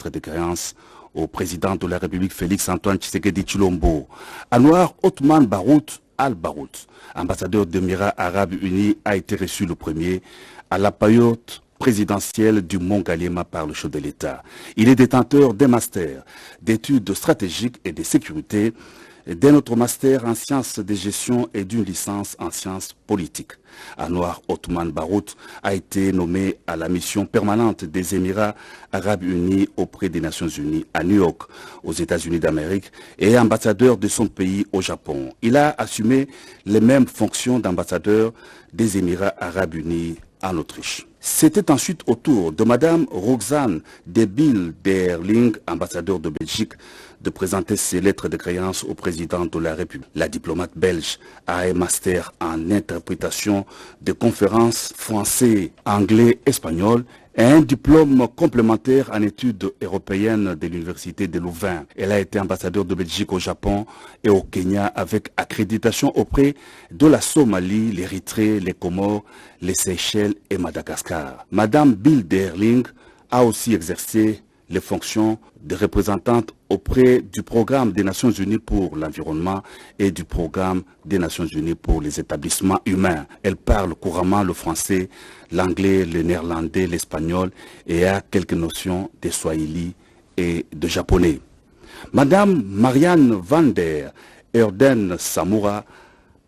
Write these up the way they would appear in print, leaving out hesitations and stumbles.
lettre de créance au président de la République Félix-Antoine Tshisekedi Tshilombo. Anwar Othman Barout Al-Barout, ambassadeur des Émirats Arabes Unis, a été reçu le premier à la paillote présidentielle du Mont Galema par le chef de l'État. Il est détenteur d'un master d'études stratégiques et de sécurité, d'un autre master en sciences de gestion et d'une licence en sciences politiques. Anwar Othman Barout a été nommé à la mission permanente des Émirats Arabes Unis auprès des Nations Unies à New York, aux États-Unis d'Amérique, et ambassadeur de son pays au Japon. Il a assumé les mêmes fonctions d'ambassadeur des Émirats Arabes Unis en Autriche. C'était ensuite au tour de Madame Roxane de Bilderling, ambassadeur de Belgique, de présenter ses lettres de créance au président de la République. La diplomate belge a un master en interprétation de conférences français, anglais, espagnol et un diplôme complémentaire en études européennes de l'Université de Louvain. Elle a été ambassadeur de Belgique au Japon et au Kenya avec accréditation auprès de la Somalie, l'Érythrée, les Comores, les Seychelles et Madagascar. Madame Bilderling a aussi exercé les fonctions de représentante auprès du programme des Nations Unies pour l'environnement et du programme des Nations Unies pour les établissements humains. Elle parle couramment le français, l'anglais, le néerlandais, l'espagnol et a quelques notions de swahili et de japonais. Madame Marianne van der Erden Samoura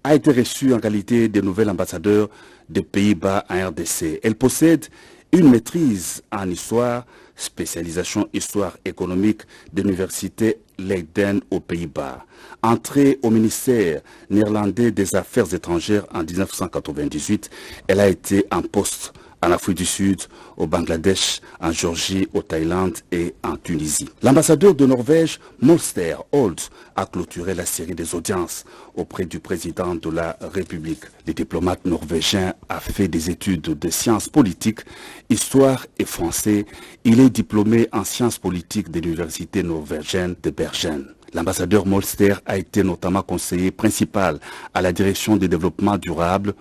a été reçue en qualité de nouvelle ambassadeur des Pays-Bas en RDC. Elle possède une maîtrise en histoire, spécialisation histoire économique de l'université Leiden aux Pays-Bas. Entrée au ministère néerlandais des Affaires étrangères en 1998, elle a été en poste en Afrique du Sud, au Bangladesh, en Géorgie, au Thaïlande et en Tunisie. L'ambassadeur de Norvège, Molster Holt, a clôturé la série des audiences auprès du président de la République. Le diplomate norvégien a fait des études de sciences politiques, histoire et français. Il est diplômé en sciences politiques de l'université norvégienne de Bergen. L'ambassadeur Molster a été notamment conseiller principal à la direction du développement durable,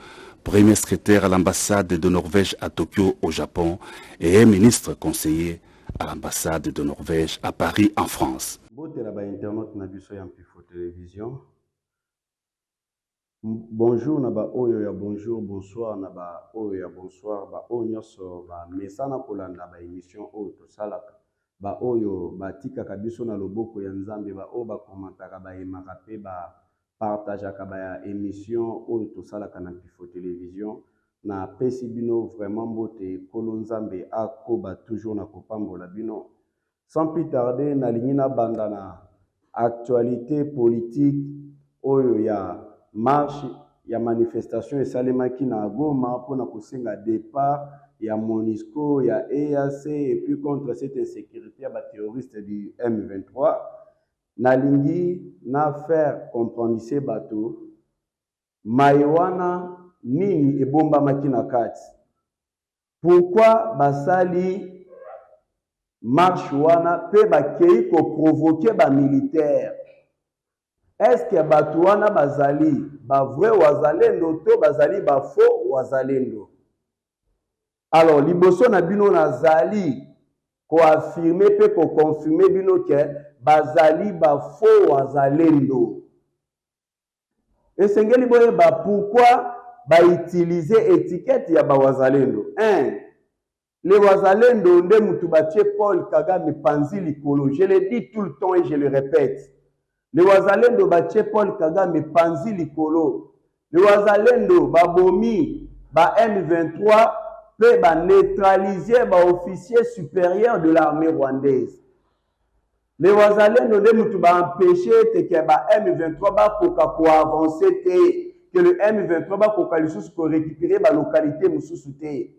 premier secrétaire à l'ambassade de Norvège à Tokyo au Japon et un ministre conseiller à l'ambassade de Norvège à Paris en France. Bonjour naba oyo ya bonjour, bonsoir naba oyo ya bonsoir, ba oyo nyoso ba mesana kolanda ba émission oyo to salaka, ba oyo ba tika kabiso na loboko ya Nzambe, ba oyo ba komantaka ba emaka pe ba partageaka ba émission oyo to salaka na Pifo télévision na pesi bino vraiment mbote kolo Nzambe akoba toujours na kopambola bino. Sans plus tarder na lingina bandana actualité politique oyo ya marche ya manifestation esalemaki na Goma pour na kosenga départ ya MONUSCO ya EAC et puis contre cette insécurité ya ba terroriste du M23 nalingi na faire comprendre ce bateau maiwana nini ebomba makina kati pourquoi basali marche wana pe bakei ko provoquer ba militaire. Est-ce que Batouana bazali ba vrai wazalendo to bazali ba faux wazalendo? Alors liboso na bino nazali ko affirmer pe ko confirmer bino que bazali ba faux wazalendo. Et sengeli boye ba pourquoi ba utiliser étiquette ya ba wazalendo? 1. Les wazalendo nde mutu batie Paul Kagame panzi likolo. Je le dis tout le temps et je le répète. Le wazalendo batie Paul Kagame panzi likolo. Le wazalendo babomi ba M23 pe ba neutraliser ba officier supérieur de l'armée rwandaise. Le wazalendo de mutu ba empêcher te ke ba M23 ba koka ko avancer te, que le M23 ba koka lisusu ko récupérer ba localité mususu te.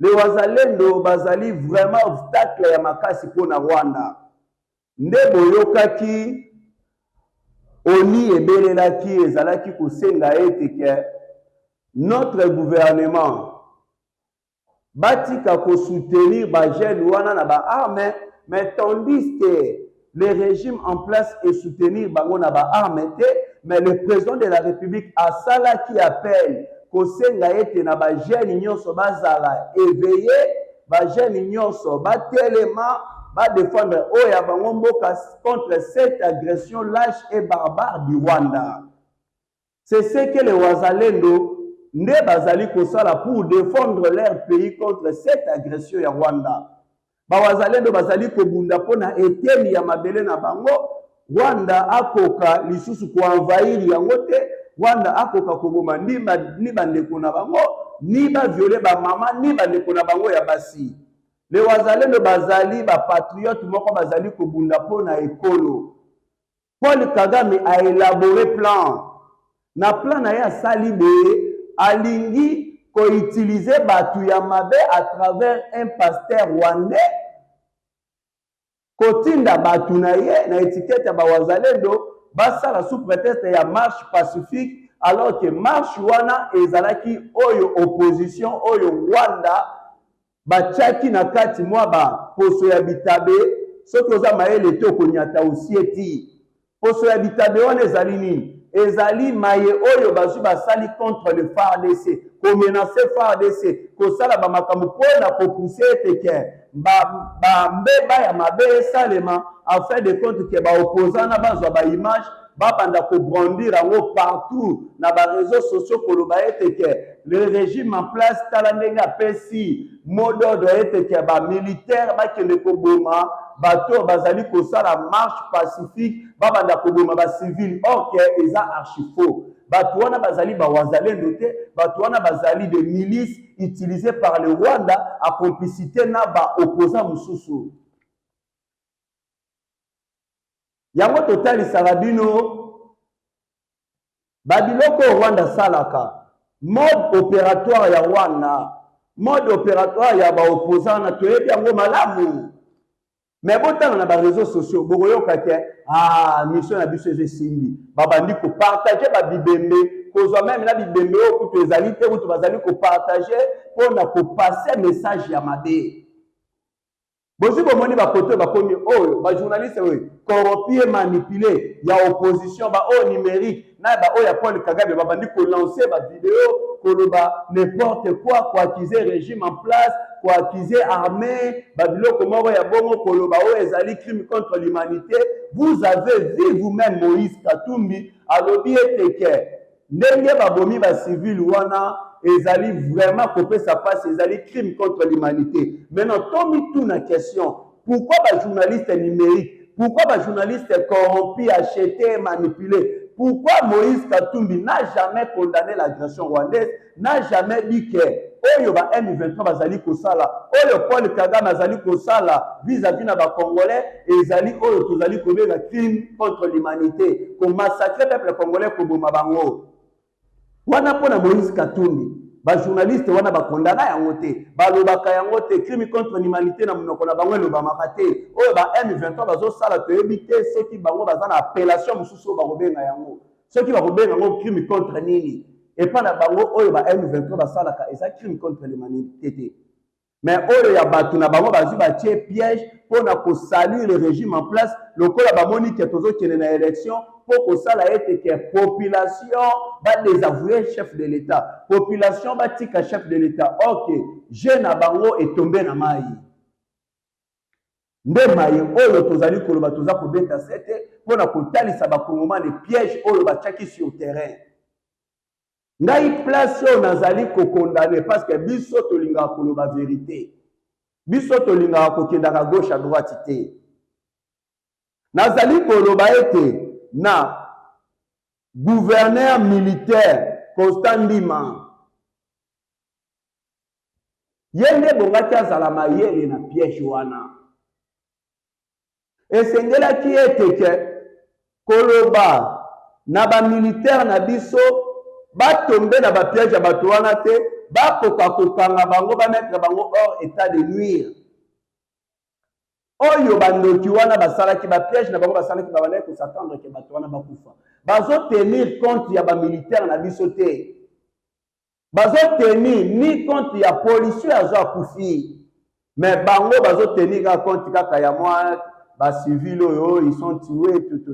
Le wazalendo bazali vraiment obstacle ya makasi pona Rwanda. Nde boyokaki Oni ebelelaki ezalaki kosenga ete ke notre gouvernement batika ko soutenir ba jeune wana na ba armes, mais tandis que le régime en place est soutenir bango na ba armes te, mais le président de la République a sala qui appelle kosenga ete na ba jeune nyonso bazala éveillé, ba jeune nyonso ba telema va défendre Oya Bangomboka contre cette agression lâche et barbare du Rwanda. C'est ce que les Wazalendo ne bazali kosala pour défendre leur pays contre cette agression ya Rwanda. Ba Wazalendo bazali kobunda pona eteni ya mabele na bango. Rwanda akoka lisusu ko envahir yango te. Rwanda akoka koboma ni bandeko na bango, ni ba violer ba mama, ni bandeko na bango ya basi. Les Wazalendo bazali ba patriote moko bazali kobunda pona ekolo. Paul Kagame a élaboré plan. Na plan na ya salibe alingi ko utiliser batu ya mabe à travers un pasteur rwandais. Kotinda batu na ye na étiquette ya ba Wazalendo basala sous prétexte ya marche pacifique alors que marche wana ezalaki oyo opposition oyo Rwanda bachaki na kati mwa ba poso ya bitabe soki oza mayele te okonyata osieti poso ya bitabe wana ezali nini ezali maye oyo bazwi basali contre le FARDC ko menacer FARDC ko sala ba makambo pona ko pousser teke ba mbeba ya mabe salema afin de compte que ba opposant na bazwa ba image ba banda ko brandir yango partout na ba réseaux sociaux ko loba eteke le régime en place talandenga pesi modo do eteke ba militaire ba kende ko boma bato bazali ko sala marche pacifique ba banda ko boma ba civil or que eza archi faux bato wana bazali ba Wazalendo te bato wana bazali des milices utilisées par le Rwanda à complicité na ba opposant mususu. Yango totali sarabino babiloko Rwanda salaka mode opératoire ya Rwanda mode opératoire ya ba opposant na toyebi yango malamu mais botanga na ba réseaux sociaux bokoyoka ke mission na biso esimbi babandi ko partager ba bibembe kozwa même na bibembe o kutu ezali te kutu bazali ko partager pona ko passer message ya mabe. Bozi bomoni ba kote ba komi oyo ba journaliste oyo corrompu manipulé ya opposition ba o numérique na ba o ya Paul Kagame ba bandi ko lancer ba vidéo ko ba n'importe quoi pour accuser régime en place pour accuser armée ba biloko moko ya bongo ko ba o ezali crime contre l'humanité. Vous avez vu vous-même Moïse Katumbi alobi eteke ndenge ba bomi ba civil wana ezali vraiment couper sa passe, ezali crime contre l'humanité. Maintenant, Tommy tourne la question, pourquoi les journalistes numériques, pourquoi les journalistes corrompus, achetés, manipulés, pourquoi Moïse Katumbi n'a jamais condamné l'agression rwandaise, n'a jamais dit que Oyo ba M23 bazali kosala, Oyo Paul Kagame bazali kosala vis-à-vis na ba Congolais, ezali Oyo tozali kobenga crime contre l'humanité, ko massacrer peuple congolais ko boma bango. Wana pona Moïse Katumbi ba journaliste wana ba kondana yango te balobaka yango te crime contre l'humanité na munoko na bango loba makate oyo ba M23 bazo sala toyebi te soki bango bazana appellation mususu ba kobenga yango soki ba kobenga yango crime contre nini et pas na bango oyo ba M23 basala ka eza crime contre l'humanité te mais oyo ya batu na bango bazu ba tie piège pona ko salir le régime en place lokola ba moni ke tozo kene na élection pour que ça la été que population va désavouer chef de l'État. Population va tika chef de l'État. Ok, jeune abango est tombé na mai. Nde mai oyo tozali koloba toza ko beta sete pona ko talisa ba kongoma les pièges oyo ba tchaki sur terrain. Ngai place oyo nazali ko condamner parce que biso tolinga koloba vérité. Biso tolinga ko kendaka gauche à droite te. Nazali koloba ete na gouverneur militaire Constant Ndima yende bongaki azala mayele na piège wana esengelaki eteke koloba na ba militaire na biso batombe na ba piège ya bato wana te bakoka kokanga bango bamettre bango hors état de nuire oyo bandoki wana basalaki ba piège na bango basalaki ba bana ko s'attendre ke bato wana bakufa bazo tenir compte ya ba militaire na biso te bazo tenir ni compte ya policier azo akufi mais bango bazo tenir compte kaka ya moi ba civil oyo ils sont tués tout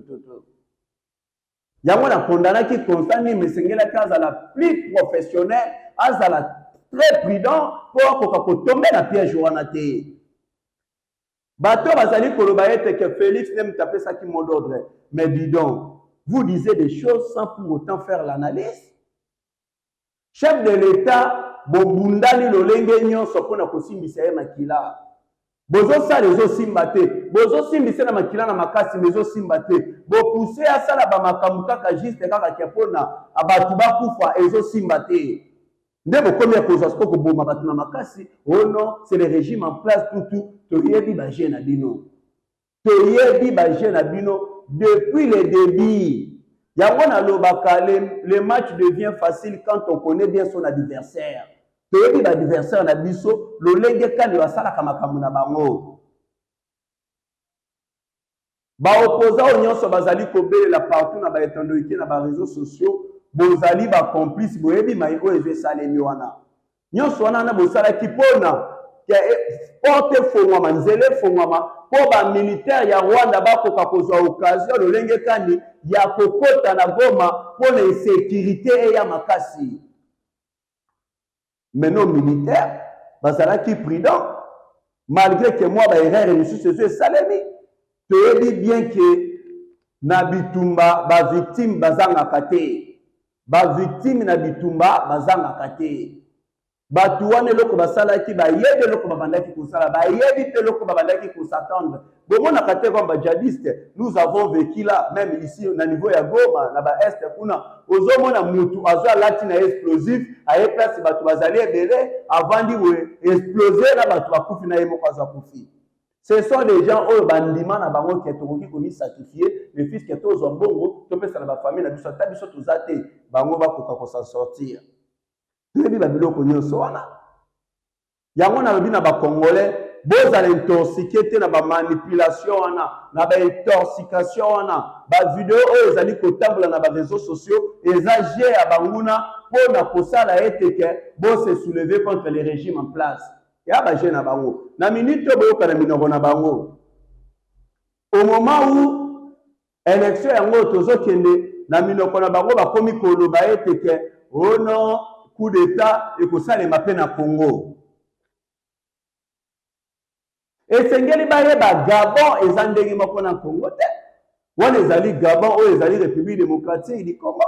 yango na condamnaki Constant mais sengela kaza la plus professionnel azala très prudent pour ko tomber na piège wana te. Bateau bazali kolobaete que Félix n'aime taper ça qui mot d'ordre. Mais dis donc, vous disiez des choses sans pour autant faire l'analyse. Chef de l'État, bobundali lolenge nyonso pona kosimbisa ye makila. Bozo sa lezo simbate, bozo simbisa na makila na makasi mezo simbate. Bo pousser à ça la ba makamuka ka juste kaka kiapona abatu ba kufa ezo simbate. Ndebo combien cause ko ko boma batu na makasi, oh non, c'est le régime en place tout toyebi ba jeune bino. Toyebi ba jeune bino depuis le début. Yangona lobaka le match devient facile quand on connaît bien son adversaire. Toyebi ba adversaire na biso lolenge kane wasala kamakamu na bango. Ba opposant nyonso bazali kobelela partout na ba etandoiki na ba réseaux sociaux. Bozali ba complice boyebi maiko ezwe salemi wana nyonso wana na bosala kipona ke porte fongwama nzele fongwama po ba militaire ya Rwanda bakoka kozwa occasion lolenge kani ya kokota na Goma po na insécurité ya makasi. Mais nos militaires bazala ki prudent malgré que moi ba erreur reçu ce salemi toyebi bien que na bitumba ba victime bazanga kate. Ba victime na bitumba bazanga kate. Batu wane loko basala ki ba yede loko babandaki kusala ba yede te loko babandaki kusattendre. Bon on a kate comme ba djihadiste, nous avons vécu là même ici na niveau ya Goma na ba est kuna ozomona mutu azwa latina explosif aye place batu bazali ebele avant di we exploser na batu bakufi na yemo kwaza kufi. Ce sont des gens qui bandima na bango qui tokoki komi certifié le fils que tozo mbongo to pesa na ba famille na biso ta biso tozate bango ba koka ko s'en sortir. Tebi ba biloko nyonso wana. Yango na lobi na ba congolais bozala intoxiqué te na ba manipulation wana na ba intoxication wana ba vidéo oyo ezali kotambola na ba réseaux sociaux ezagé ya banguna pona kosala eteke bo se soulever contre les régimes en place. Ya ba jeune na bango na minute boyoka na minoko na bango au moment où élection yango tozokende na minoko na bango bakomi koloba eteke oh non coup d'état ekosalema pe na Congo esengeli bayeba Gabon eza ndenge moko na Congo te wana ezali Gabon oyo ezali République démocratique du Congo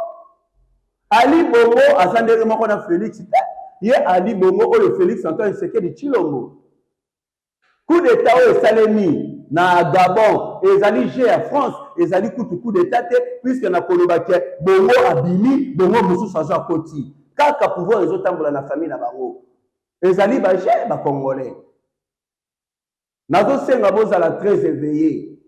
Ali Bongo aza ndenge moko na Félix te ye Ali Bongo oyo Félix Antoine Tshisekedi Tshilombo coup d'état oyo salemi na Gabon ezali G à France ezali coup d'état te puisque na koloba ke Bongo abimi Bongo mususu azwa koti kaka pouvoir ezotambola na famille na bango ezali ba G ba Congolais nazo senga bozala très éveillé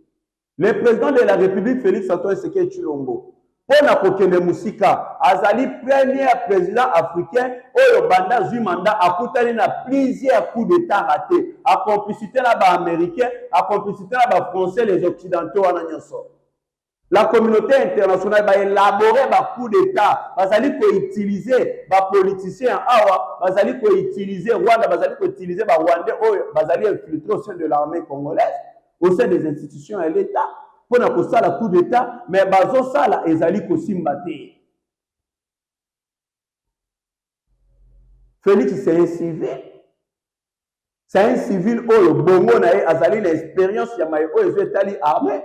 le président de la République Félix Antoine Tshisekedi Tshilombo pona kokende musika azali premier président africain oyo banda zui mandat akutani na plusieurs coups d'état ratés a complicité na ba américain a complicité na ba français les occidentaux wana nyonso la communauté internationale va élaborer ba coups d'état bazali ko utiliser ba politiciens awa bazali ko utiliser Rwanda bazali ko utiliser ba Rwandais oyo bazali infiltrer au sein de l'armée congolaise au sein des institutions et l'État pour na kosala coup d'état mais bazo sala ezali kosimba te. Félix c'est un civil oyo bongo na ye azali l'expérience ya mai oyo ezali armée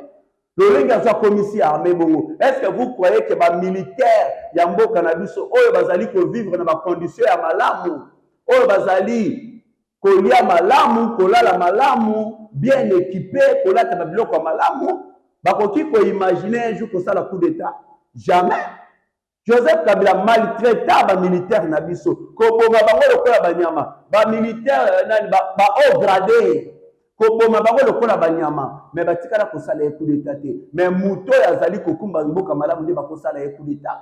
lolenge azwa commissaire armée bongo. Est-ce que vous croyez que ba militaire ya mboka na biso oyo bazali ko vivre na ba conditions ya malamu oyo bazali kolia malamu kolala malamu bien équipé kolata ba biloko malamu bakoki ko imaginer un jour que ça la coup d'état jamais. Joseph Kabila maltraita ba militaire na biso ko boma bango lokola banyama ba militaire nani ba haut gradé ko boma bango lokola banyama mais batikala ko sala coup d'état te mais muto yazali kokumba mboka malamu nde bakosala coup d'état.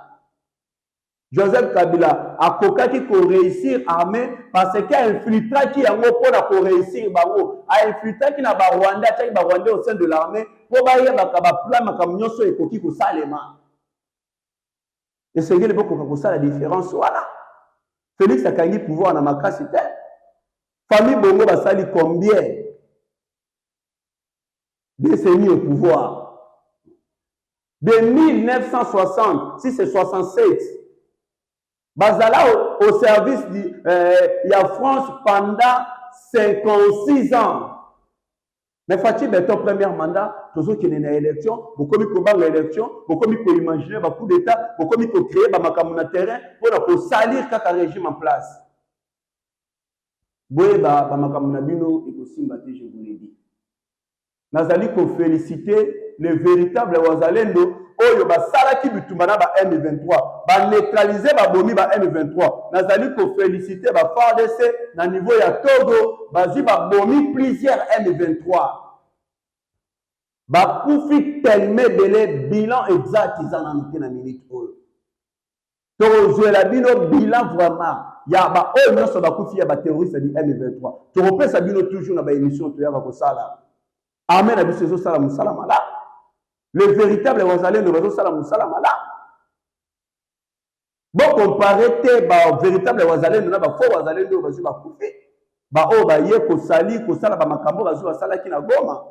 Joseph Kabila akokaki ko réussir armée parce que infiltra ki yango pona ko réussir bango a infiltra ki na ba Rwanda taki ba Rwanda au sein de l'armée po ba yeba ka ba plan makamnyoso ekoki ko salema et c'est que le beaucoup ko sala différence voilà. Félix akangi pouvoir na makasi te famille bongo basali combien décennies au pouvoir de 1960 si c'est 67 Bazala au service de la France pendant 56 ans. Mais Fachi Beto, premier mandat, toujours qu'il y a une élection, beaucoup de combat l'élection, beaucoup de imaginer un coup d'État, beaucoup de créer un makamuna terrain pour salir le régime en place. Boye ba makamuna bino et aussi mbate, je vous l'ai dit. Nazali ko féliciter les véritables Wazalendo. Oyo ba salaki bitumana ba M23 ba neutraliser ba bomi ba M23 nazali ko féliciter ba FARDC na niveau ya Togo bazi ba bomi plusieurs M23 ba kufi tellement belé bilan exact izana noté na minute oyo to jouer bino bilan vraiment ya ba oyo nyonso ba kufi ya ba terroriste di M23 to repesa bino toujours na ba émission to ya ba ko sala amen na biso zo sala musala mala. Le véritable Wazalendo va faire la salama là. Bon, comparé au véritable Wazalendo, na ba faux Wazalendo va faire koufi. Ba o ba ye ko sali ko sala ba makambo va faire sala ki na goma.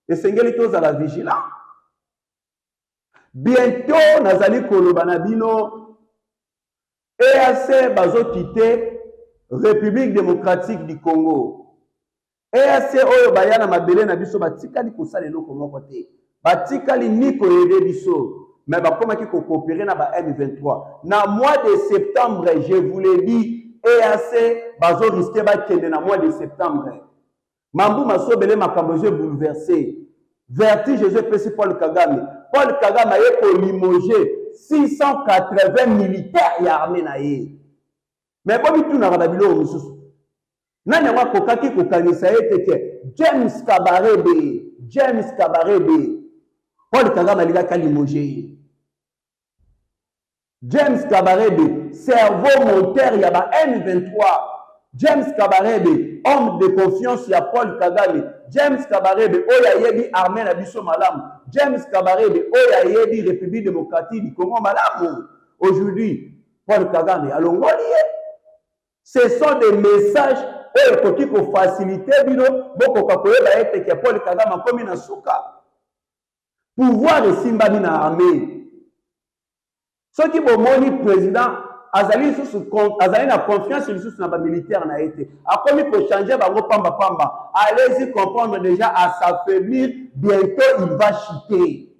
Et sengeli to za la vigilant. Bientôt nazali ko lobana bino EAC bazo quitter République démocratique du Congo. EAC oyo bayana mabele na biso batika di ko sala eloko moko te. Batikali niko yede biso mais bakoma ki ko coopérer na ba M23 na mois de septembre je vous l'ai dit EAC bazo risquer ba kende na mois de septembre mambu masobele makambo je bouleversé vertige je pesi Paul Kagame a ko limoger 680 militaires ya armée na ye mais bobi tuna ba bilo mususu nani wa kokaki ko kanisa eteke James Kabarebe Paul Kagame aliga kalimogé. James Kabarebe, cerveau moteur ya ba M23. James Kabarebe, homme de confiance ya Paul Kagame. James Kabarebe, oya yebi armée na biso malamu. James Kabarebe, oya yebi République démocratique du Congo malamu. Aujourd'hui, Paul Kagame alongoli. Ce sont des messages oyo ko faciliter bino boko kakoyeba ete ke Paul Kagame komi na suka. Pouvoir et Simbani na armée. Ce qui bomoni président azali na confiance sur na militaire na été. A commis pour changer bango pamba. Allez-y comprendre déjà à s'affaiblir, bientôt il va chuter.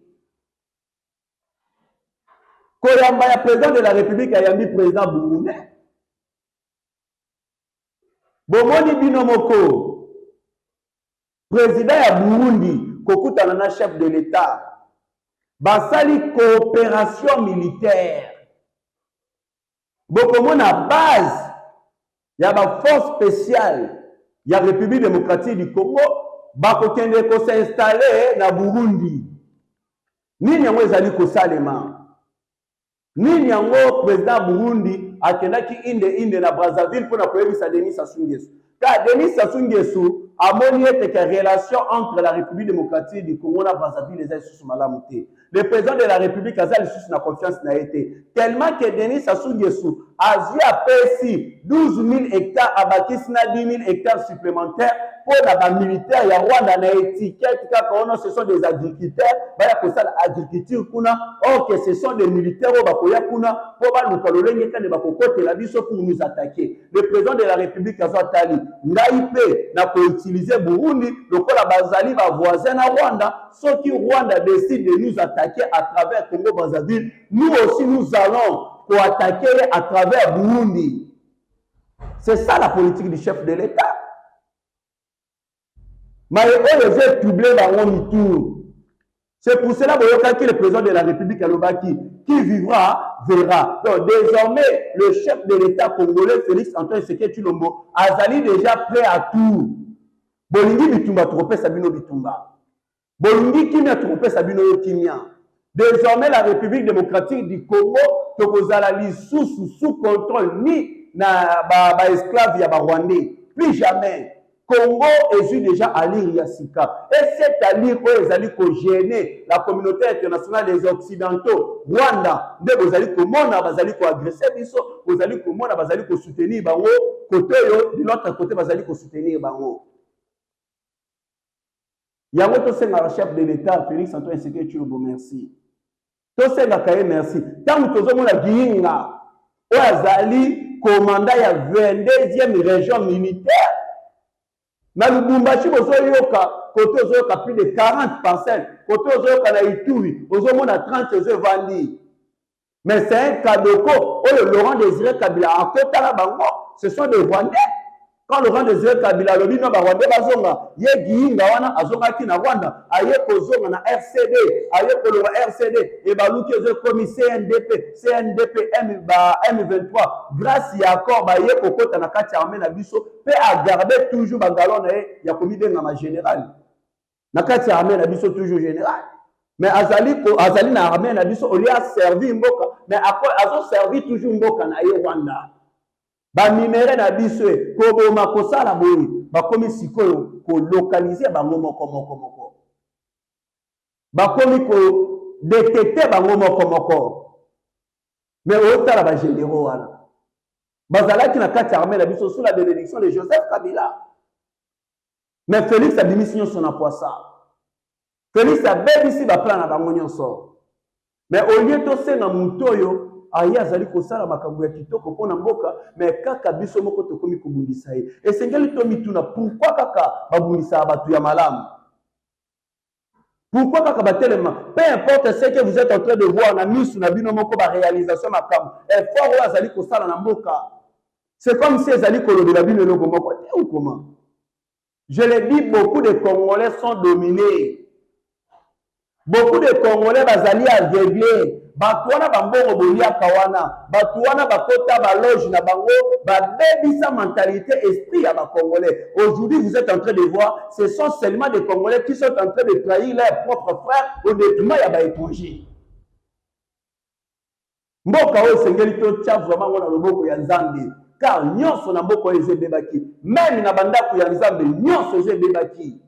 Koyamba ya président de la République ayambi président Burundi. Bomoni binomoko. Président ya Burundi kokutana na chef de l'État. Basali coopération militaire. Bokomo na base ya ba force spéciale ya République démocratique du Congo bakokende ko s'installer na Burundi. Nini yango ezali ko salema? Nini yango président Burundi akendaki inde na Brazzaville pour na koyebisa Denis Sassou Nguesso. Car Denis Sassou Nguesso a moni ete que relation entre la République démocratique du Congo na Brazzaville les sous malamuté. Le président de la République a sous na confiance na été tellement que Denis Sassou Nguesso a payé 12 000 hectares à Bakisna 10 000 hectares supplémentaires pour la militaire ya Rwanda na étiquette car ce sont des agriculteurs baya ko sala agriculture kuna or que ce sont des militaires au bakoya kuna pour ba lukalolenge kane bakokote la biso pour nous attaquer. Le président de la République azotali ngaipe na ko utiliser Burundi lokola bazali ba voisin na Rwanda ceux qui Rwanda décide de nous attaquer à travers Congo Brazzaville nous aussi nous allons pour attaquer à travers Burundi. C'est ça la politique du chef de l'État. Mais eux les troublés dans mon tour. C'est pour cela que le président de la République Alobaki, qui vivra, verra. Donc désormais, le chef de l'État congolais, Félix Antoine Tshisekedi Tshilombo, Azali déjà prêt à tout. Bolingi bitumba trompé Sabino bitumba. Bolingi kimia trompé Sabino kimia. Désormais, la République démocratique du Congo, que vous allez sous contrôle ni na ba esclave ya ba Rwandais. Plus jamais. Congo est déjà à l'île Yassika. Et cette allié où ils allaient gêner la communauté internationale des Occidentaux, Rwanda, vous allez agresser, vous allez soutenir Bango, côté de l'autre côté, vous allez soutenir Bango. Il y a un chef de l'État, Félix Antoine Tshisekedi Tshilombo, merci. Tout ça, merci. Tant que vous avez dit, où Azali, commandant la 22e région militaire, Na Lubumbashi bozoyoka côté ozoyoka plus de 40 parcelles, côté ozoyoka na Ituri ozomona 30 ezovandi. Mais c'est un cadeau que Laurent Désiré Kabila a côté là bango, ce sont des Rwandais. Quand Laurent Désiré Kabila le bino ba Rwandais bazonga, ye giinga wana azonga ki na Rwanda, aye kozonga na RCD, aye kolonga RCD et baluki ozo komi CNDP M23 grâce ya accord ba ye kokota na kati armée na biso pe a garder toujours ba galon na ye ya komi benga ma général. Na kati armée na biso toujours général. Mais azali na armée na biso oli a servi mboka mais azo servi toujours mboka na ye Rwanda. Ba numéré na biso ko boma ko sala boyi ba komi sikoyo ko localiser bango moko. Ba komi ko détecter bango moko. Mais otala ba généraux wana. Bazalaki na kati armée na biso sous la bénédiction de Joseph Kabila. Mais Félix a démissionné son emploi ça. Félix a bien ici va plan na bango nyonso. Mais au lieu de senga mutoyo aye azali kosala makambo ya kitoko pona mboka mais kaka biso moko tokomi kobundisa ye. Et sengeli to mituna pourquoi kaka babundisa batu ya malamu? Pourquoi kaka batelema? Peu importe ce que vous êtes en train de voir na misu na bino moko ba réalisation makambo. Effort oyo azali kosala na mboka. C'est comme si azali kolobela bino loko moko ou comment? Je l'ai dit, beaucoup de Congolais sont dominés. Beaucoup de Congolais bazali aveuglés. Batuana bambongo bolia kawana. Batuana bakota baloge na bango. Babebisa mentalité esprit à ba Congolais. Aujourd'hui, vous êtes en train de voir, ce sont seulement des Congolais qui sont en train de trahir leurs propres frères au détriment ya ba étrangers. Mboka o sengeli to tia vraiment ngona loboko ya Nzambe. Car nyonso na mboka eze bebaki. Même na bandako ya Nzambe nyonso eze bebaki.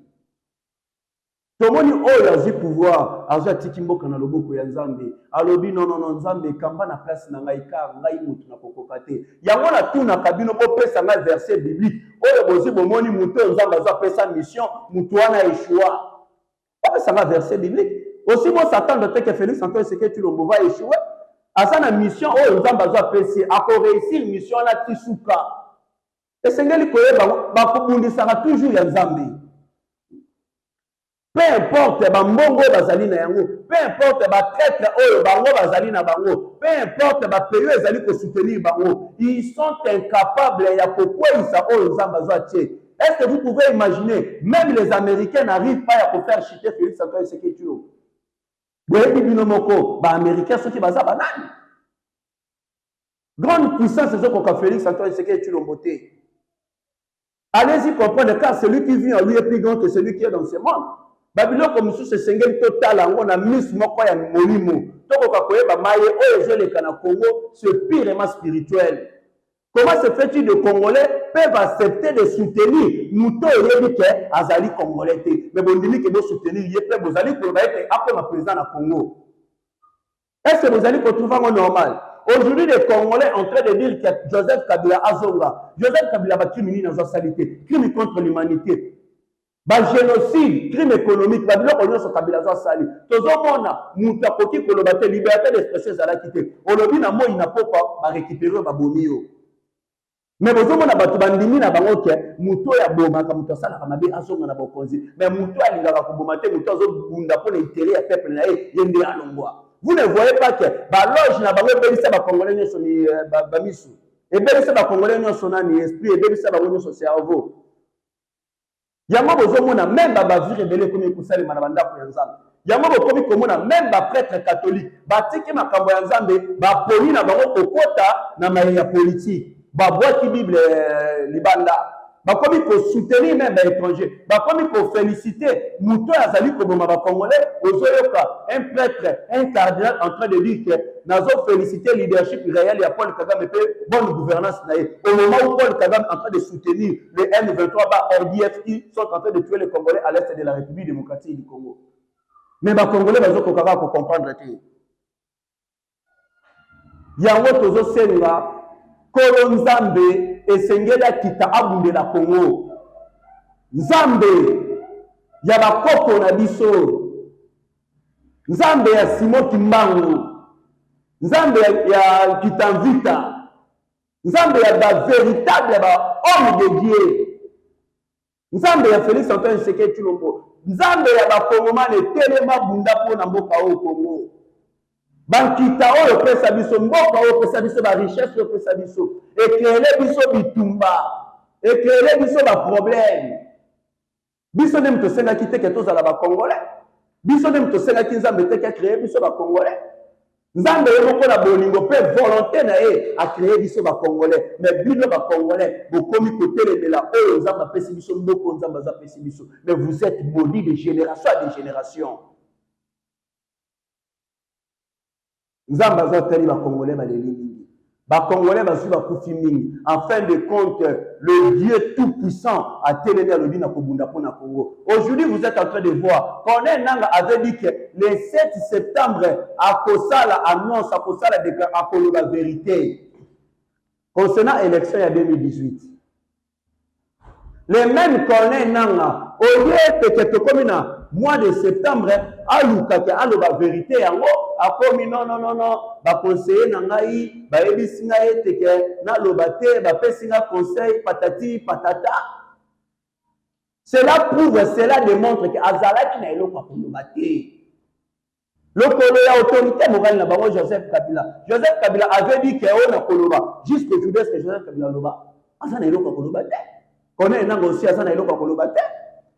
Tomoni oyo azi pouvoir aza tiki mboka na loboko ya Nzambe alobi non Nzambe kamba na place na ngai ka ngai mutu na kokoka te yango na tuna kabino bo pesa ngai verset biblique oyo bozi bomoni mutu Nzambe aza pesa mission mutu wana échoua ba pesa ngai verset biblique aussi bon s'attendre que Félix Antoine Tshisekedi Tshilombo va échouer asa na mission oyo Nzambe aza pesi ako réussir mission na tisuka esengeli koyeba ba kubundisaka toujours ya Nzambe. Peu importe bambongo bazali na yango, peu importe ba traître oyo bango bazali na bango, peu importe ba pays ezali ko soutenir bango, ils sont incapables ya kokwisa oyo Nzambe azwa tie. Est-ce que vous pouvez imaginer même les Américains n'arrivent pas à faire chuter Félix Antoine Tshisekedi Tshilombo? Boyebi bino moko ba Américains soki baza banani? Grande puissance ezoko ka Félix Antoine Tshisekedi Tshilombo te. Allez-y comprendre car celui qui vit en lui est plus grand que celui qui est dans ce monde. Babylone comme sous ce sengeli total on a mis moko ya molimo toko ka koyeba maye oyo ezoleka na Congo c'est purement spirituel. Comment se fait-il de Congolais peuvent accepter de soutenir muto yebi ke azali Congolais te mais bondimi ke bo soutenir ye pe bozali ko ba ete après ma président na Congo? Est-ce que vous allez retrouver un normal? Aujourd'hui, les Congolais sont en train de dire que Joseph Kabila Azonga, Joseph Kabila va criminel dans sa saleté, crime contre l'humanité. Ba génocide, crime économique, ba biloko nyonso Kabila za sali. Tozomona mutu akoki koloba te liberté d'expression ezalaki te. Olobi na moi na pokwa ba récupérer ba bomi yo. Mais bozomona batu bandimi na bango ke mutu ya boma ka mutu asala ka mabe azonga na bokonzi. Mais mutu alingaka koboma te mutu azobunda pona intérêt ya peuple na ye yende alongwa. Vous ne voyez pas que ba loge na bango belisa ba Congolais nyonso ni ba misu. Et belisa ba Congolais nyonso na ni esprit et belisa ba nyonso cerveau. Yango bozomona même ba vie rebelle comme kusali mana bandako ya Nzambe. Yango bokomi komona même ba prêtre catholique batiki makambo ya Nzambe ba poni na bango kokota na maye ya politique. Ba boaki Bible libanda. Ba komi ko soutenir même ba étranger. Ba komi ko féliciter muto azali ko boma ba Congolais ozoyoka un prêtre un cardinal en train de dire que nazo féliciter leadership réel ya Paul Kagame pe bonne gouvernance na ye. Au moment où Paul Kagame est en train de soutenir le M23 ba RDF qui sont en train de tuer les Congolais à l'est de la République démocratique du Congo. Mais ba Congolais bazo ko kaka ko comprendre te. Yango tozo senga Kolo Nzambe esengela kita abundela Congo. Nzambe ya bakoko na biso. Nzambe ya Simon Kimbangu. Nzambe ya Kitamvita. Nzambe ya ba véritable ba homme de Dieu. Nzambe ya Félix Antoine Tshisekedi Tshilombo, nzambe ya bakongomane telema bunda pona mboka o Congo. Bankita oyo pesa biso mboka oyo pesa biso ba richesse oyo pesa biso, ekrele biso bitumba, ekrele biso ba problème. Biso nem to senga ki teke tozala ba Congolais. Biso nem to senga ki nzambe teke créer biso ba Congolais. Nzambe yoko na bolingo pe volonté na a créer biso ba Congolais, mais bino ba Congolais bokomi kotelemela oyo nzamba pesi biso mboko nzamba za pesi biso, mais vous êtes maudits de génération à des générations. Nzamba za teli ba Congolais ba leli. Ba Congolais ba su ba kufi mingi. En fin de compte, le Dieu tout-puissant a téléné à l'objet na kobunda pour na Congo. Aujourd'hui, vous êtes en train de voir, Corneille Nangaa avait dit que le 7 septembre, à Kosala annonce, à Kosala à la vérité. Concernant l'élection en 2018. Les mêmes Corneille Nangaa, au lieu que comme mois de septembre, à la vérité, a commis non, ba conseiller Nangai, ba ebisinga eteke, na lobate, ba pesinga conseil, patati, patata. Cela prouve, cela démontre que Azalaki na eloko ko lobate. Le colo ya autorité morale na bango Joseph Kabila. Joseph Kabila avait dit que on a koloba, jusqu'aujourd'hui est-ce que Joseph Kabila loba? Azana eloko ko lobate. Connaît Nangaa aussi azana eloko ko lobate.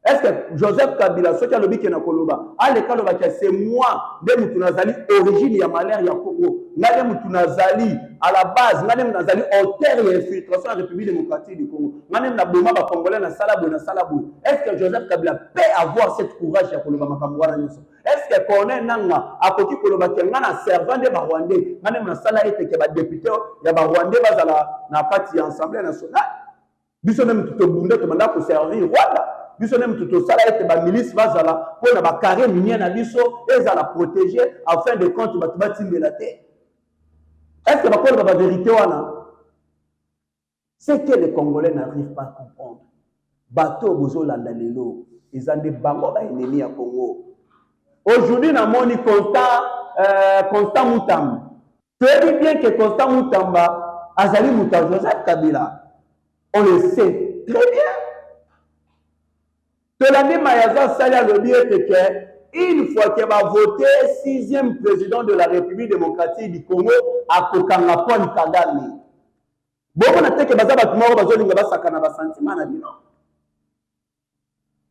Est-ce que Joseph Kabila, ce qui a le bique na Koloba, à l'école, c'est moi, même Tunazali, origine ya malheur ya Congo, même Tunazali, à la base, même Tunazali, auteur et infiltration en République démocratique du Congo, même Naboma, Congolais, na Salabou. Est-ce que Joseph Kabila peut avoir cette courage ya Koloba Makamouara Nyoso? Est-ce que Corneille Nangaa, à côté Koloba, qui est un servant de Barwandais, même na Sala été que député, ya Barwandais, bazala, na parti Assemblée nationale, biso même tout au bunde, tu m'as pour servir Rwanda. Biso nem tout ça là était ba milice bazala pour na ba carré minier na biso ezala protéger afin de compte ba timbe la terre. Est-ce que ba ko ba vérité wana? C'est que les Congolais n'arrivent pas à comprendre. Bateau bozo landa lelo, ils ont des bango ba ennemi à Congo. Aujourd'hui na moni Constant Mutamba. Tu dis bien que Constant Mutamba azali Mutamba Joseph Kabila. On le sait très bien. Tolani Mayaza Salia le dit que une fois qu'il va voter 6e président de la République démocratique du Congo à Kokanga Paul Kagame. Bon, on a dit que Baza Batumoro Bazolinga Basakana Basantiment na bino.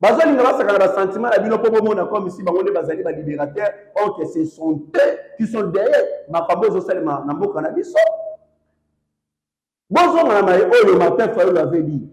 Bazolinga Basakana Basantiment na bino pour mon comme ici Bangonde Bazali ba libérateur, or que ce sont eux qui sont derrière ma fameuse Osalema Namboka na biso. Bonjour madame, le matin Fayoul avait dit.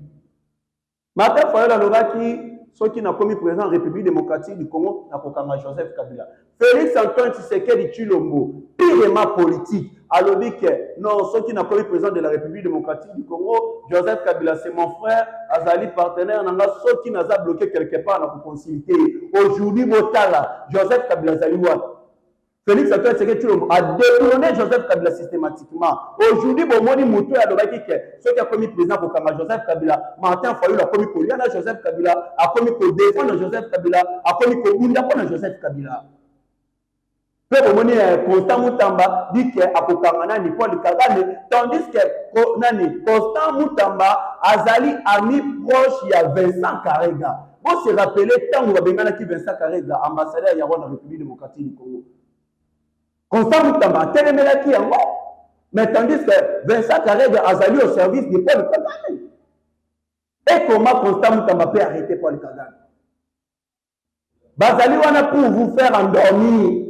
Matin Fayoul Alobaki ceux qui n'ont commis président en République démocratique du Congo, n'a pas Joseph Kabila. Félix Antoine Tshisekedi Tshilombo, purement politique, a dit que non, ceux qui n'ont commis président de la République démocratique du Congo, Joseph Kabila, c'est mon frère, Azali partenaire, ceux qui n'ont pas bloqué quelque part dans la consulté. Aujourd'hui, Botala, Joseph Kabila Zaliwa. Félix Antoine Tshisekedi Tshilombo a détourné Joseph Kabila systématiquement. Aujourd'hui, Bomoni Moutou a dit que ceux qui ont commis président pour Kama Joseph Kabila, Martin Fayoul a commis pour Liana Joseph Kabila, a commis pour défendre Joseph Kabila, a commis pour Bunda pour Joseph Kabila. Puis Bomoni Constant Mutamba dit que Apokangana ni Paul Kagame, tandis que Constant Mutamba Azali ami proche ya Vincent Karega. Vous se rappelez tant que vous avez Vincent Karega, ambassadeur de la République démocratique du Congo. Constant Mutamba, téléméla qui est mort. Mais tandis que Vincent Karega a sali au service de Paul Kagame. Et comment Constant Mutamba peut arrêter Paul Kagame? Bazali wana pour vous faire endormir.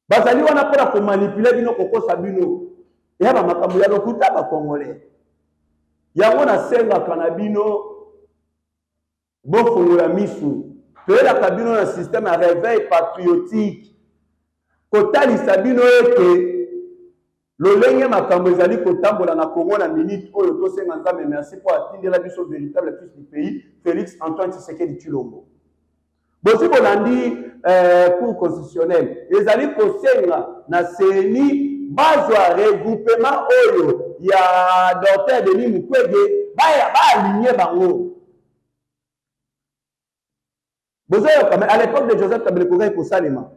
Bazali wana pour manipuler bino koko sabino. Et ya ba makambo ya lokuta ba Congolais. Yango na senga kanabino bofungola misu. Toyela kabino na système à réveil patriotique. Kotali sabino ete lolenge makambo ezali kotambola na Congo na minute oyo tosenga nzambe merci pour atindela biso véritable fils du pays Félix Antoine Tshisekedi Tshilombo. Bosi bolandi cour constitutionnelle ezali kosenga na seni bazwa regroupement oyo ya Dr Denis Mukwege ba aligné bango. Bozoyo quand même à l'époque de Joseph Kabila ko Salema.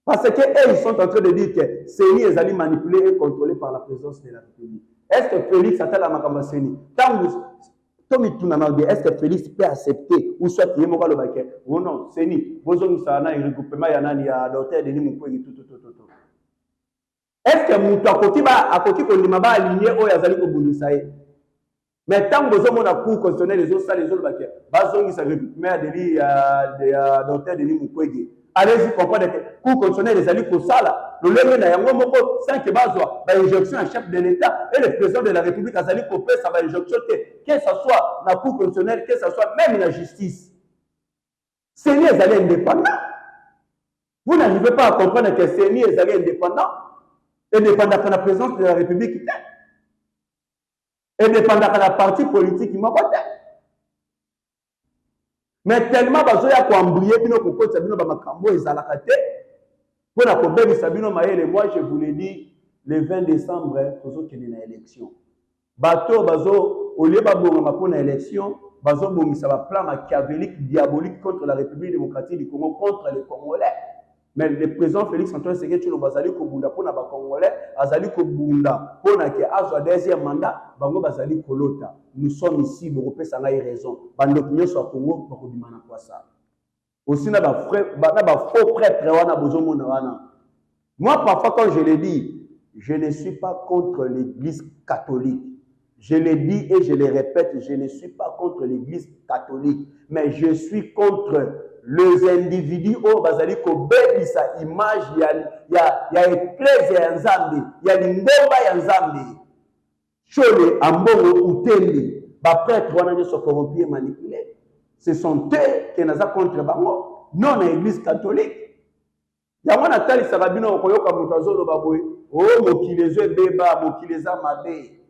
Parce qu'ils sont en train de dire que Séni est manipulé et contrôlé par la présidence de la République. Est-ce que Félix a la Makamba Séni? Tant Tommy Tunanade, est-ce que Félix peut accepter ou soit il y a le baquet? Oh non, c'est ni. Bozong Sana, il regroupement Yanani à l'hôtel de Nimoukou tout. Est-ce que Moutou à côté qu'on m'a aligné au Yazali au Bounisaï? Mais tant que vous avez cours constitutionnel, les autres salles, les autres baquets, Bazong il s'est regroupé à l'hôtel de Nimoukou. Allez-y comprendre que cours constitutionnel, les alliés pour ça là. Le lendemain, il y a un moment où 5 basois, l'injonction à chef de l'État et le président de la République a sali pour faire sa injonction que ce soit la cour constitutionnelle, que ce soit même la justice. C'est les alliés indépendants. Vous n'arrivez pas à comprendre que c'est les alliés indépendants, indépendants de la présidence de la République, indépendants de la parti politique qui m'a voté. Mais tellement bazoya ko embrouiller bino ko kotsa bino ba makambo ezalaka te. Pour la problème Sabino Maël, moi je vous l'ai dit, le 20 décembre, nous qu'il y a une élection. Bateau, bazo, au lieu de pour une élection, bazo, ça va plan machiavélique, diabolique contre la République démocratique du Congo, contre les Congolais. Mais le président Félix Antoine Tshisekedi Tshilombo bazali ko bunda pour na ba Congolais, azali ko bunda pour na ke azwa deuxième mandat, bango bazali kolota. Nous sommes ici, beaucoup pe ça ngai raison. Bando kinyo so Congo ba ko dimana kwa ça. Aussi, na ba faux prêtre wana bozomo na wana. Moi, parfois, quand je le dis, je ne suis pas contre l'église catholique. Je le dis et je le répète, je ne suis pas contre l'église catholique, mais je suis contre les individus au bazali ko bebi sa image ya ecclesia ya Nzambe, ya lingomba ya Nzambe. Chole ambongo utembi, ba prêtre wana ne so corrompu et manipulé. Ce sont eux qui nous ont contre bango, non l'église catholique. Yango na tali sarabino koyoka mutazolo baboy, oh mokilezo beba, mokileza mabe.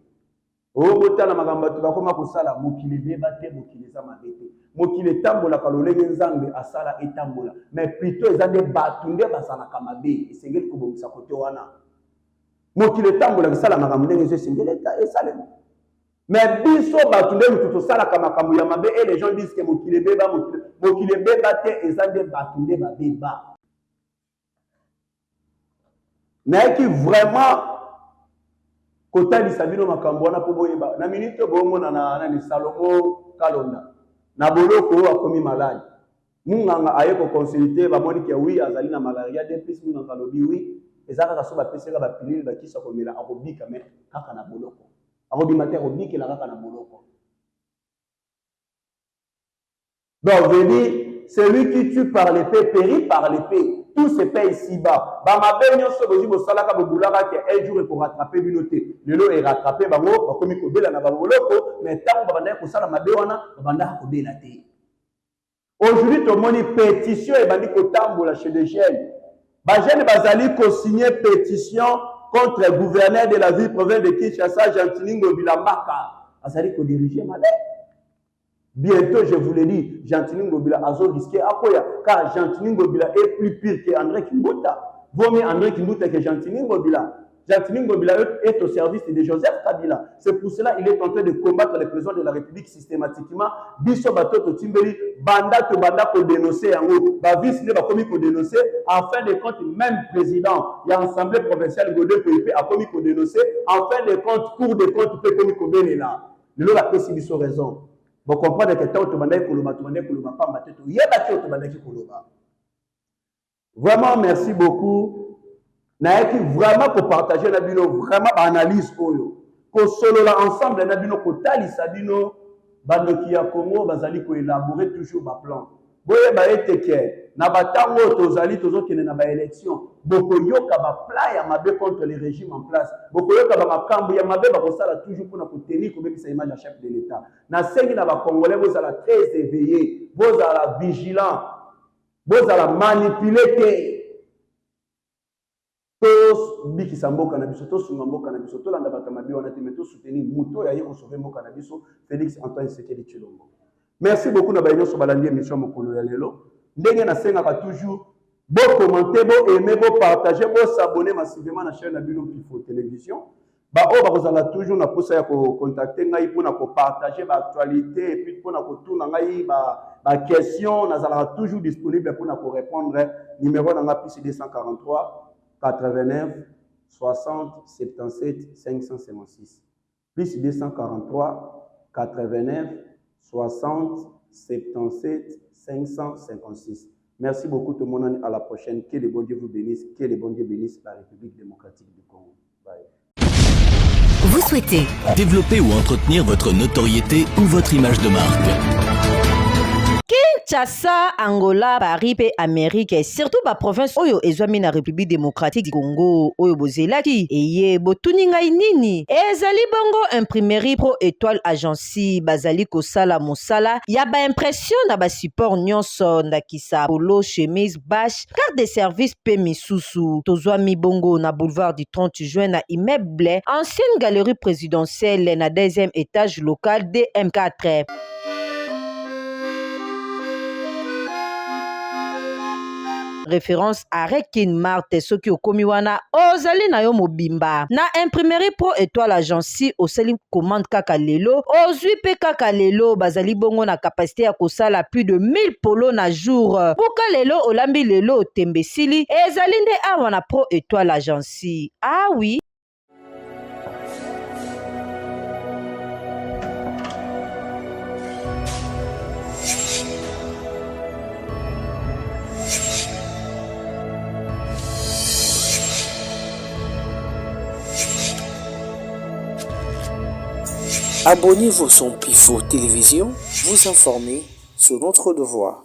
Oh botala magamba tu bakoma kosala mokileze bate mokileza mabe te. Mokile tambola kalolenge Nzambe asala etambola, mais plutôt ezande batunde basala kamabe, esengeli kobomisa kote wana. Mokile tambola kisala magambo ndenge esengeleta esalema. Mais biso batunde mututo sala kama kamu ya mabe et les gens disent que mokile beba te ezande batunde babeba. Mais qui vraiment kotali sabino makambo na po boyeba na minute bongo na ni Salomo Kalonda na boloko akomi malade. Munganga aye ko consulter ba moni ke oui azali na malaria depuis munganga lobi oui ezaka ka so ba pesera ba pilule ba kisa komela akobika mais kaka na boloko. Donc, je dis, celui qui tue par l'épée périt par l'épée. Tout se paie ici-bas. Ma belle, un jour pour rattraper l'unité. Le lot est rattrapé, mais tant aujourd'hui, tout le monde est pétition et bandi kotambola chez des jeunes. Bajene bazali ko signer pétition contre le gouverneur de la ville province de Kinshasa, Jean-Tiningo Bilambaka. Azali ko diriger Malais. Bientôt, je vous l'ai dit, Jean-Tiningo Bila azo risqué à quoi? Car Jean-Tiningo Bila est plus pire que André Kimbuta. Vaut mieux André Kimbuta que Jean-Tiningo Bila. Jean-Tiningo Bila est au service de Joseph Kabila. C'est pour cela qu'il est en train de combattre le président de la République systématiquement. Biso Batoto Timbeli, banda ko dénoncer yango. Ba vice ne ba komi ko dénoncer. En fin de compte, même président, il y a l'Assemblée provinciale Godé PIP a komi ko dénoncer. En fin de compte, Cour des comptes peut komi ko bénéla. Le la paix biso raison. Vous comprenez que tant que tu vraiment, merci beaucoup. Naïki vraiment pour partager la bino, vraiment analyse oyo. Ko solo la ensemble na bino ko tali sabino bandoki ya Congo bazali ko élaborer toujours ba plan. Boye ba eteke na batango tozali tozokene na ba élection. Boko yoka ba plan ya mabe contre les régimes en place. Boko yoka ba makambu ya mabe ba kosala toujours pour na ko tenir ko bebisa image à chef de l'État. Na sengi na ba Congolais bozala très éveillé, bozala vigilant, bozala manipulé. Tous biki samboka na biso, tous sumamboka na biso, tous landa batamabi wana temeto soutenir muto ya yeko sauver mboka na biso Félix Antoine Tshisekedi Tshilombo. Merci beaucoup na bayo so balandi émission mokolo ya lelo. Ndenge na senga toujours bo commenter, bo aimer, bo partager, bo s'abonner massivement na chaîne na Bino Pifo Télévision. Ba o ba kozala toujours na posa ya ko contacter ngai pour na ko partager ba actualité et puis pour na ko tourna ngai ba question na zala toujours disponible pour na ko répondre. Numéro na nga plus 243 89 60 77 556 plus 243 89 60 77 556. Merci beaucoup tout le monde. À la prochaine. Que le bon Dieu vous bénisse. Que le bon Dieu bénisse la République démocratique du Congo. Bye. Vous souhaitez développer ou entretenir votre notoriété ou votre image de marque. Kinshasa, Angola, Paris pe Amérique et surtout ba province oyo ezwami na République démocratique du Congo oyo bozelaki eye botuni ngai nini ezali bongo imprimerie Pro Étoile Agency bazali kosala mosala ya ba impression na ba support nyonso ndakisa polo chemise bâche carte de service pe misusu tozwami bongo na boulevard du 30 juin na immeuble ancienne galerie présidentielle na deuxième étage local DM4. Référence à Rekin Marte soki okomi wana ozali na yo mobimba na imprimerie Pro Étoile Agency osali commande kaka lelo ozwi pe kaka lelo bazali bongo na capacité ya kosala plus de 1000 polo na jour buka lelo olambi lelo tembesili ezali nde awa na Pro Étoile Agency. Ah oui. Abonnez-vous sur Pifo Télévision, vous informer sur notre devoir.